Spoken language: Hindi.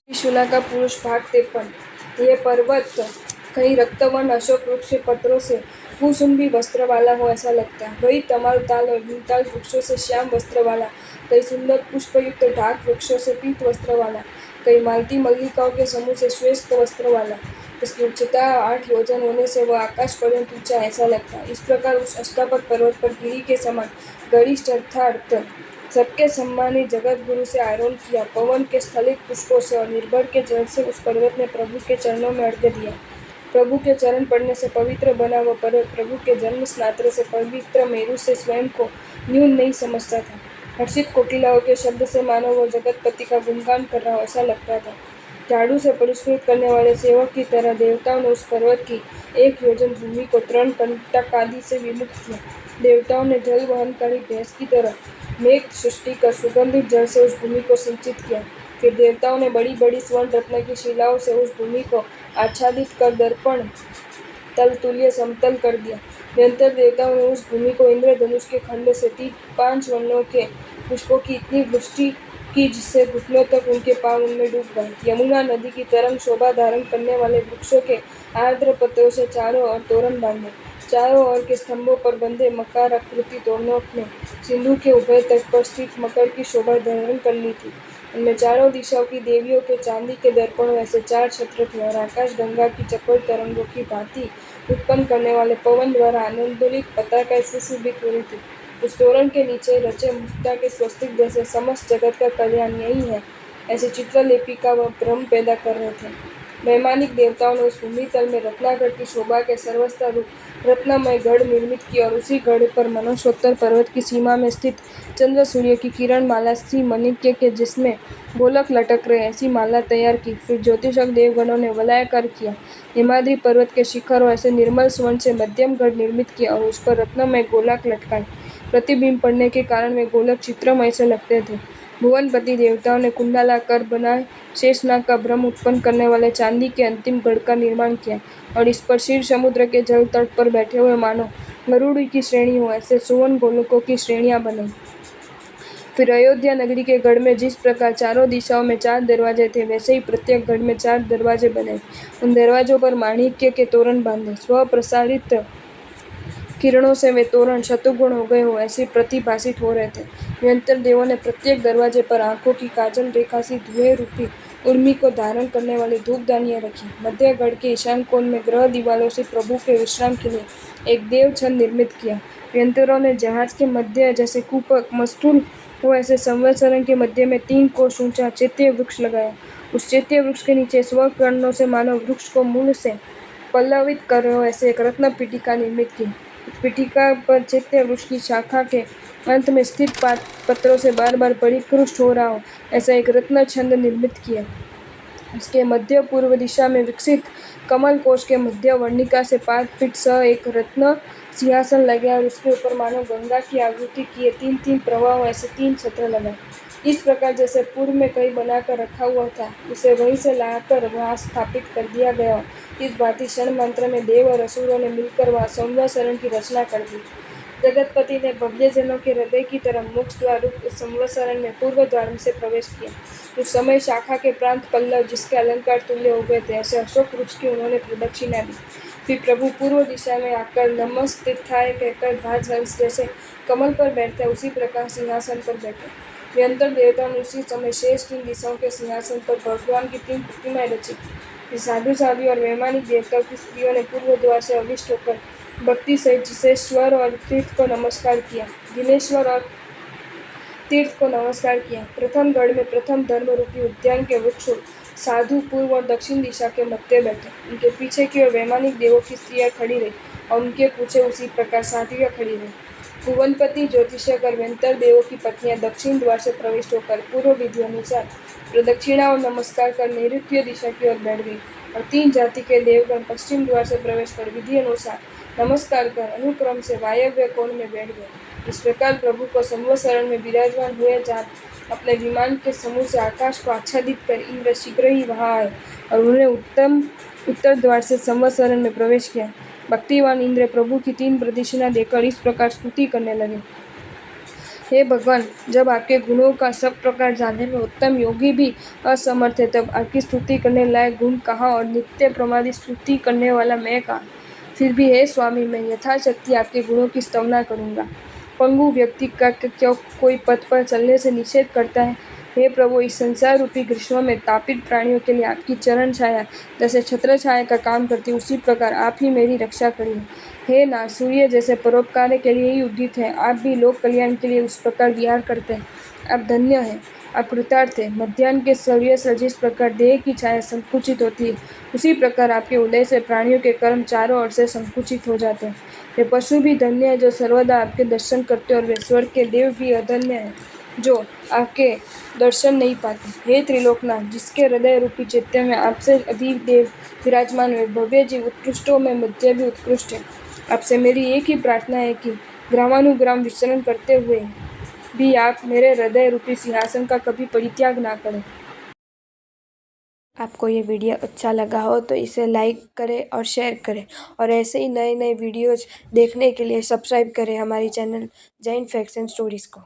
त्रिशूला का पुरुष भाग 53। ये पर्वत कहीं रक्तवर्ण अशोक वृक्ष के पत्रों से कुसुम्बी वस्त्र वाला हो ऐसा लगता है, वही तमाल ताल और भीमताल वृक्षों से श्याम वस्त्र वाला, कई सुंदर पुष्पयुक्त ढाक वृक्षों से पीत वस्त्र वाला, कई मालती मल्लिकाओं के समूह से श्वेत वस्त्र वाला। उसकी उच्चता 8 योजन होने से वह आकाश पर्यंत ऊंचा ऐसा लगता है। इस प्रकार उस अष्टापद पर्वत पर गिरी के समान गरिष्ठ अर्थात सबके सम्मानित जगत गुरु से आरोहण किया। पवन के स्थलित पुष्पों से और निर्भर के जल से उस पर्वत ने प्रभु के चरणों में अर्घ्य दिया। प्रभु के चरण पड़ने से पवित्र बना वह पर्वत प्रभु के जन्म स्नात्र से पवित्र मेरु से स्वयं को न्यून नहीं समझता था। हर्षित कोकिलाओं के शब्द से मानो वह जगतपति का गुणगान कर रहा हो ऐसा लगता था। झाड़ू से पुरस्कृत करने वाले सेवक की तरह देवताओं ने उस पर्वत की 1 योजन भूमि को तृण कंटक आदि से विमुक्त किया। देवताओं ने जल वहनकारी भैंस की तरह मेघ सृष्टि कर सुगंधित जल से उस भूमि को सिंचित किया। फिर देवताओं ने बड़ी बड़ी स्वर्ण रत्न की शिलाओं से उस भूमि को आच्छादित कर दर्पण तल तुल्य समतल कर दिया। निरंतर देवताओं ने उस भूमि को इंद्रधनुष के खंड से 5 वर्णों के पुष्पों की इतनी वृष्टि की जिससे घुटनों तक उनके पांव उनमें डूब गए। यमुना नदी की तरंग शोभा धारण करने वाले वृक्षों के आर्द्र पत्रों से चारों ओर तोरण बांधे। चारों ओर के स्तंभों पर बंधे मकार आकृति तोरणों ने सिंधु के उभय तट पर स्थित मकर की शोभा धारण कर ली थी। उनमें चारों दिशाओं की देवियों के चांदी के दर्पणों ऐसे 4 छत्र थे और आकाश गंगा की चपल तरंगों की भांति उत्पन्न करने वाले पवन द्वारा आनंदोलित पताकाएं सुशोभित हो रही थी। उस तोरण के नीचे रचे मुक्ता के स्वस्तिक जैसे समस्त जगत का कल्याण यही है ऐसे चित्रलेपिका व भ्रम पैदा कर रहे थे। वैमानिक देवताओं ने उस भूमि तल में रत्नाकर की शोभा के सर्वस्त्र रूप रत्नमय गढ़ निर्मित किया और उसी गढ़ पर मनोषोत्तर पर्वत की सीमा में स्थित चंद्र सूर्य की किरण माला सी मणिक्य के जिसमें गोलक लटक रहे ऐसी माला तैयार की। फिर ज्योतिषक देवगणों ने वलयाकार किया। हिमाद्री पर्वत के शिखरों ऐसे निर्मल स्वर्ण से मध्यम गढ़ निर्मित किया और उस पर रत्नमय गोलक लटकाए। प्रतिबिंब पड़ने के कारण वे गोलक चित्रमय से लगते थे। भुवनपति देवताओं ने कुंडलाकार बनाए शेषनाग का भ्रम उत्पन्न करने वाले चांदी के अंतिम गढ़ का निर्माण किया और इस पर क्षीर समुद्र के जल तट पर बैठे हुए मानो गरुड़ की श्रेणी हो ऐसे सुवर्ण गोलकों की श्रेणियां बनाई। फिर अयोध्या नगरी के गढ़ में जिस प्रकार चारों दिशाओं में 4 दरवाजे थे वैसे ही प्रत्येक गढ़ में 4 दरवाजे बनाए। उन दरवाजों पर माणिक्य के तोरण बांधे। स्व प्रसारित किरणों से वे तोरण शतगुण हो गए हो ऐसे प्रतिभासित हो रहे थे। निरंतर देवों ने प्रत्येक दरवाजे पर आंखों की काजल रेखा सी धुएं रूपी उर्मी को धारण करने वाली धूपदानियां रखी। मध्य गढ़ के ईशान कोण में ग्रह दीवालों से प्रभु के विश्राम के लिए एक देव छंद निर्मित किया। निरंतरों ने जहाज के मध्य जैसे कूपक मस्तूल हो ऐसे संवत्सरण के मध्य में 3 कोस ऊंचा चैत्य वृक्ष लगाया। उस चैत्य वृक्ष के नीचे स्वकर्णों से मानव वृक्ष को मूल से पल्लवित कर रहे हो ऐसे एक रत्न पीठिका निर्मित की। उस पीठिका पर चैत्य वृक्ष की शाखा के अंत में स्थित पत्रों से बार बार परिकृष्ट हो रहा हो ऐसा एक रत्न छंद निर्मित किया। इसके मध्य पूर्व दिशा में विकसित कमल कोश के मध्य वर्णिका से 5 फीट सह एक रत्न सिंहासन लगाया और उसके ऊपर मानो गंगा की आकृति किए 3-3 प्रवाह ऐसे 3 छत्र लगाए। इस प्रकार जैसे पूर्व में कहीं बनाकर रखा हुआ था उसे वहीं से लाकर वहां स्थापित कर दिया गया। इस भांति क्षण मात्र में देव और असुरों ने मिलकर वहां संवत्सरण की रचना कर दी। जगतपति ने भव्यजनों के हृदय की तरह मोक्ष द्वार रूप उस संवत्सरण में पूर्व द्वार से प्रवेश किया। उस समय शाखा के प्रांत पल्लव जिसके अलंकार तुल्य हो गए थे ऐसे अशोक वृक्ष की उन्होंने प्रदक्षिणा दी। फिर प्रभु पूर्व दिशा में आकर नमस्तीर्थाय कहकर ध्वज हंस जैसे कमल पर बैठते उसी प्रकार सिंहासन पर बैठे। निरंतर देवताओं ने उसी समय शेष 3 दिशाओं के सिंहासन पर भगवान की 3 प्रतिमाएं रची। साधु साध्वी और वैमानिक देवताओं की स्त्रियों ने पूर्व द्वार से अभिष्ट होकर भक्ति सहित जिनेश्वर और तीर्थ को नमस्कार किया। जिनेश्वर और तीर्थ को नमस्कार किया। प्रथम गढ़ में प्रथम धर्म रूपी उद्यान के वृक्ष साधु पूर्व और दक्षिण दिशा के मध्य बैठे। उनके पीछे की ओर वैमानिक देवों की स्त्रियां खड़ी रही और उनके पीछे उसी प्रकार साध्वियां खड़ी रही। भुवनपति ज्योतिषक और वेंतर देवों की पत्नियां दक्षिण द्वार से प्रविष्ट होकर पूर्व विधि अनुसार प्रदक्षिणा और नमस्कार कर नैऋत्य दिशा की ओर बैठ गई और 3 जाति के देवगण पश्चिम द्वार से प्रवेश कर विधि अनुसार नमस्कार कर अनुक्रम से वायव्य कोण में बैठ गए। इस प्रकार प्रभु को संवत्सरण में विराजमान हुए जात अपने विमान के समूह से आकाश को आच्छादित कर इंद्र शीघ्र ही वहां आए और उन्होंने उत्तर द्वार से संवत्सरण में प्रवेश किया। भक्तिवान इंद्र प्रभु की 3 प्रदक्षिणा देकर इस प्रकार स्तुति करने लगे। हे भगवान, जब आपके गुणों का सब प्रकार जानने में उत्तम योगी भी असमर्थ है, तब आपकी स्तुति करने लायक गुण कहाँ और नित्य प्रमादी स्तुति करने वाला मैं कहाँ। फिर भी हे स्वामी, मैं यथाशक्ति आपके गुणों की स्तवना करूँगा। पंगु व्यक्ति का क्यों कोई पथ पर चलने से निषेध करता है? हे प्रभु, इस संसार रूपी ग्रीष्म में तापित प्राणियों के लिए आपकी चरण छाया जैसे छत्र छाया का काम करती, उसी प्रकार आप ही मेरी रक्षा करिए। हे नाथ, सूर्य जैसे परोपकार के लिए ही उदित है, आप भी लोक कल्याण के लिए उस प्रकार विहार करते हैं। आप धन्य हैं, आप कृतार्थ हैं। मध्याह्न के सूर्य से जिस प्रकार देह की छाया संकुचित होती है, उसी प्रकार आपके उदय से प्राणियों के कर्म चारों ओर से संकुचित हो जाते हैं। वे पशु भी धन्य है जो सर्वदा आपके दर्शन करते, और वे स्वर्ग के देव भी अधन्य हैं जो आपके दर्शन नहीं पाते। हे त्रिलोकनाथ, जिसके हृदय रूपी चैत्य में आपसे अधिक देव विराजमान हुए, भव्य जीव उत्कृष्टों में मध्य भी उत्कृष्ट है। आपसे मेरी एक ही प्रार्थना है कि ग्रामानुग्राम विचरण करते हुए भी आप मेरे हृदय रूपी सिंहासन का कभी परित्याग ना करें। आपको ये वीडियो अच्छा लगा हो तो इसे लाइक करें और शेयर करें, और ऐसे ही नए नए वीडियोज़ देखने के लिए सब्सक्राइब करें हमारी channel Jain facts and stories को।